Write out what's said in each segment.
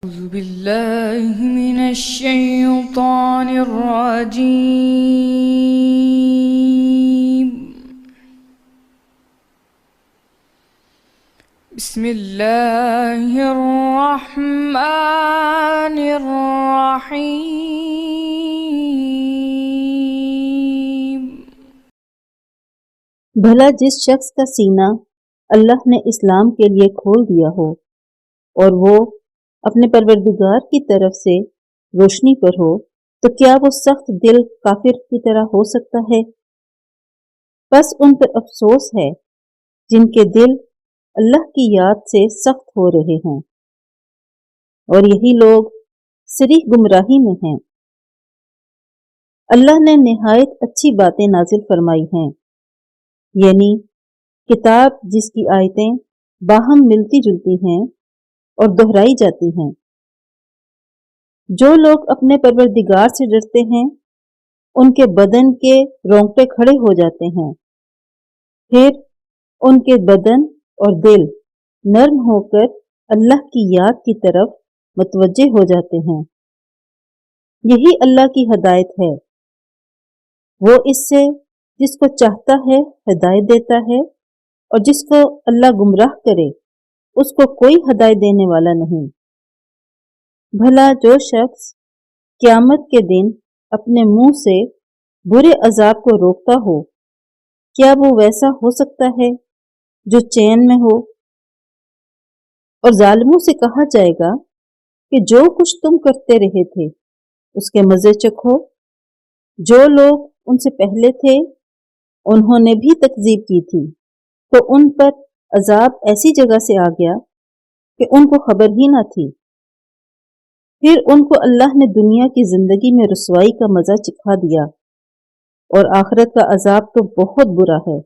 أعوذ بالله من الشيطان الرجيم. بسم الله الرحمن الرحيم. بھلا جس شخص کا سینہ اللہ نے اسلام کے لیے کھول دیا ہو اور وہ اپنے پروردگار کی طرف سے روشنی پر ہو تو کیا وہ سخت دل کافر کی طرح ہو سکتا ہے؟ بس ان پر افسوس ہے جن کے دل اللہ کی یاد سے سخت ہو رہے ہیں، اور یہی لوگ صریح گمراہی میں ہیں۔ اللہ نے نہایت اچھی باتیں نازل فرمائی ہیں، یعنی کتاب جس کی آیتیں باہم ملتی جلتی ہیں اور دہرائی جاتی ہیں۔ جو لوگ اپنے پروردگار سے ڈرتے ہیں ان کے بدن کے رونگٹے کھڑے ہو جاتے ہیں، پھر ان کے بدن اور دل نرم ہو کر اللہ کی یاد کی طرف متوجہ ہو جاتے ہیں۔ یہی اللہ کی ہدایت ہے، وہ اس سے جس کو چاہتا ہے ہدایت دیتا ہے، اور جس کو اللہ گمراہ کرے اس کو کوئی ہدایت دینے والا نہیں۔ بھلا جو شخص قیامت کے دن اپنے منہ سے برے عذاب کو روکتا ہو، کیا وہ ویسا ہو سکتا ہے جو چین میں ہو؟ اور ظالموں سے کہا جائے گا کہ جو کچھ تم کرتے رہے تھے اس کے مزے چکھو۔ جو لوگ ان سے پہلے تھے انہوں نے بھی تکذیب کی تھی، تو ان پر عذاب ایسی جگہ سے آ گیا کہ ان کو خبر ہی نہ تھی۔ پھر ان کو اللہ نے دنیا کی زندگی میں رسوائی کا مزہ چکھا دیا، اور آخرت کا عذاب تو بہت برا ہے۔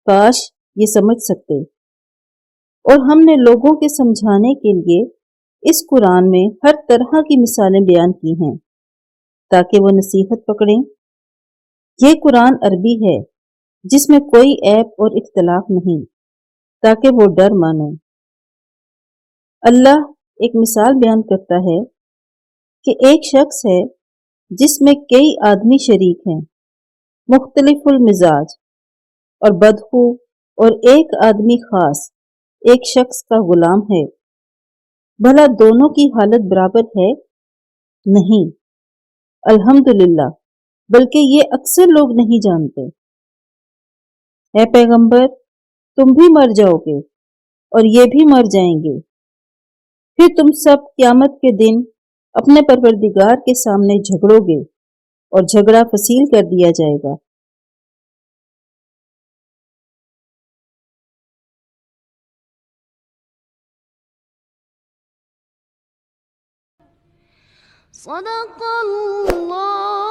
کاش یہ سمجھ سکتے۔ اور ہم نے لوگوں کے سمجھانے کے لیے اس قرآن میں ہر طرح کی مثالیں بیان کی ہیں تاکہ وہ نصیحت پکڑیں۔ یہ قرآن عربی ہے جس میں کوئی عیب اور اختلاف نہیں، تاکہ وہ ڈر مانیں۔ اللہ ایک مثال بیان کرتا ہے کہ ایک شخص ہے جس میں کئی آدمی شریک ہیں، مختلف المزاج اور بدخو، اور ایک آدمی خاص ایک شخص کا غلام ہے۔ بھلا دونوں کی حالت برابر ہے؟ نہیں، الحمدللہ، بلکہ یہ اکثر لوگ نہیں جانتے۔ اے پیغمبر، تم بھی مر جاؤ گے اور یہ بھی مر جائیں گے، پھر تم سب قیامت کے دن اپنے پروردگار کے سامنے جھگڑو گے اور جھگڑا فصیل کر دیا جائے گا۔ صدق اللہ